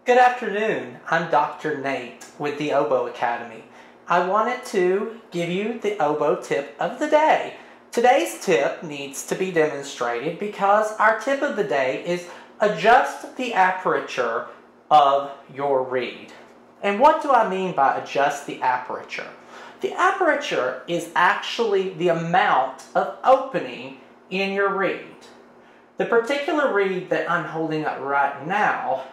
Good afternoon, I'm Dr. Nate with the Oboe Academy. I wanted to give you the oboe tip of the day. Today's tip needs to be demonstrated because our tip of the day is adjust the aperture of your reed. And what do I mean by adjust the aperture? The aperture is actually the amount of opening in your reed. The particular reed that I'm holding up right now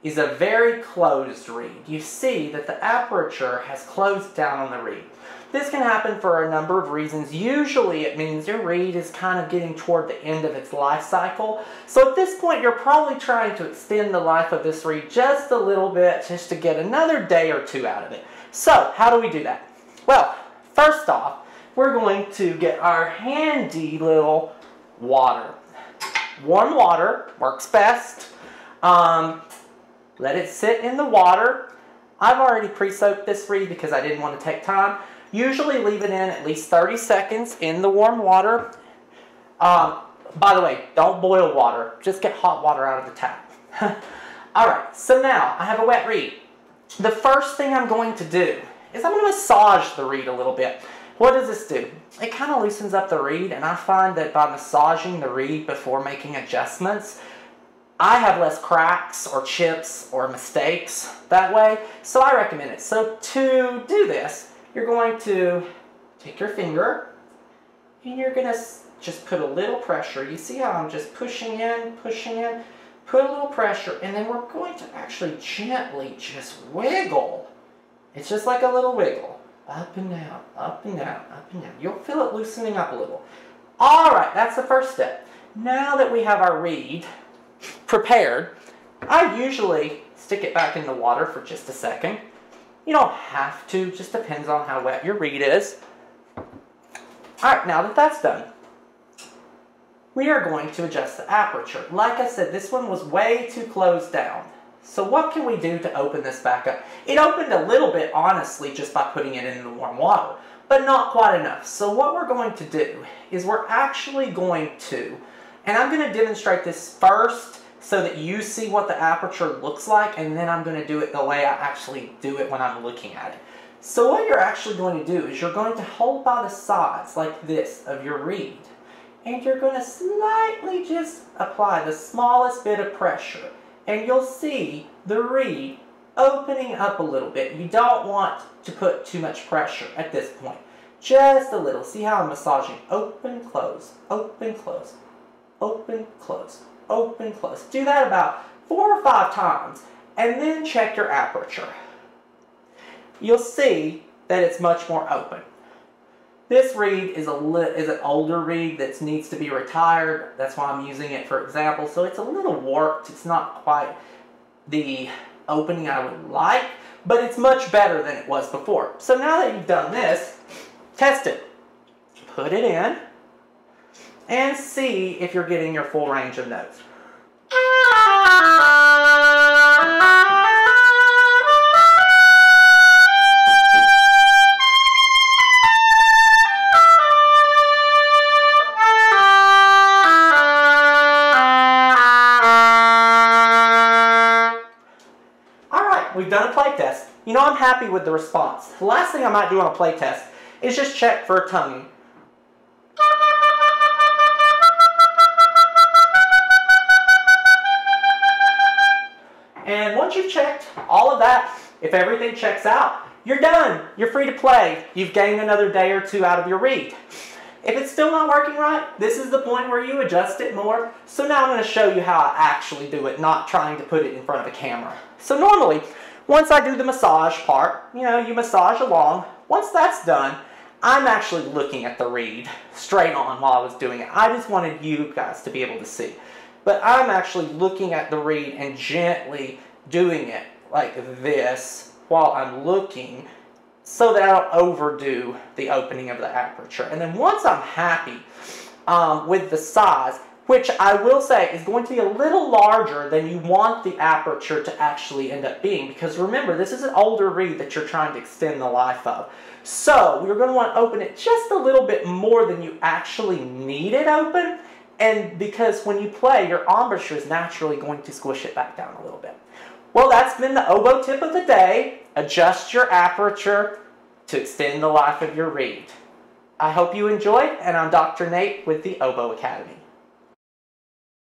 is a very closed reed. You see that the aperture has closed down on the reed. This can happen for a number of reasons. Usually it means your reed is kind of getting toward the end of its life cycle. So at this point you're probably trying to extend the life of this reed just a little bit just to get another day or two out of it. So how do we do that? Well, first off, we're going to get our handy little water. Warm water works best. Let it sit in the water. I've already pre-soaked this reed because I didn't want to take time. Usually leave it in at least 30 seconds in the warm water. By the way, don't boil water. Just get hot water out of the tap. Alright, so now I have a wet reed. The first thing I'm going to do is I'm going to massage the reed a little bit. What does this do? It kind of loosens up the reed, and I find that by massaging the reed before making adjustments, I have less cracks or chips or mistakes that way, so I recommend it. So to do this, you're going to take your finger and you're going to just put a little pressure. You see how I'm just pushing in, put a little pressure, and then we're going to actually gently just wiggle. It's just like a little wiggle. Up and down, up and down, up and down. You'll feel it loosening up a little. Alright, that's the first step. Now that we have our reed prepared, I usually stick it back in the water for just a second. You don't have to, just depends on how wet your reed is. Alright, now that that's done, we are going to adjust the aperture. Like I said, this one was way too closed down. So what can we do to open this back up? It opened a little bit, honestly, just by putting it in the warm water, but not quite enough. So what we're going to do is we're actually going to, and I'm going to demonstrate this first so that you see what the aperture looks like, and then I'm going to do it the way I actually do it when I'm looking at it. So what you're actually going to do is you're going to hold by the sides like this of your reed, and you're going to slightly just apply the smallest bit of pressure, and you'll see the reed opening up a little bit. You don't want to put too much pressure at this point. Just a little. See how I'm massaging? Open, close, open, close, open, close, open, close. Do that about 4 or 5 times, and then check your aperture. You'll see that it's much more open. This reed is an older reed that needs to be retired. That's why I'm using it for example. So it's a little warped. It's not quite the opening I would like, but it's much better than it was before. So now that you've done this, test it. Put it in and see if you're getting your full range of notes. We've done a play test. You know, I'm happy with the response. The last thing I might do on a play test is just check for tonguing. And once you've checked all of that, if everything checks out, you're done. You're free to play. You've gained another day or two out of your reed. If it's still not working right, this is the point where you adjust it more. So now I'm going to show you how I actually do it, not trying to put it in front of a camera. So normally, once I do the massage part, you know, you massage along. Once that's done, I'm actually looking at the reed straight on while I was doing it. I just wanted you guys to be able to see. But I'm actually looking at the reed and gently doing it like this while I'm looking so that I don't overdo the opening of the aperture. And then once I'm happy with the size, which I will say is going to be a little larger than you want the aperture to actually end up being, because remember, this is an older reed that you're trying to extend the life of. So you're going to want to open it just a little bit more than you actually need it open, and because when you play, your embouchure is naturally going to squish it back down a little bit. Well, that's been the oboe tip of the day. Adjust your aperture to extend the life of your reed. I hope you enjoyed, and I'm Dr. Nate with the Oboe Academy.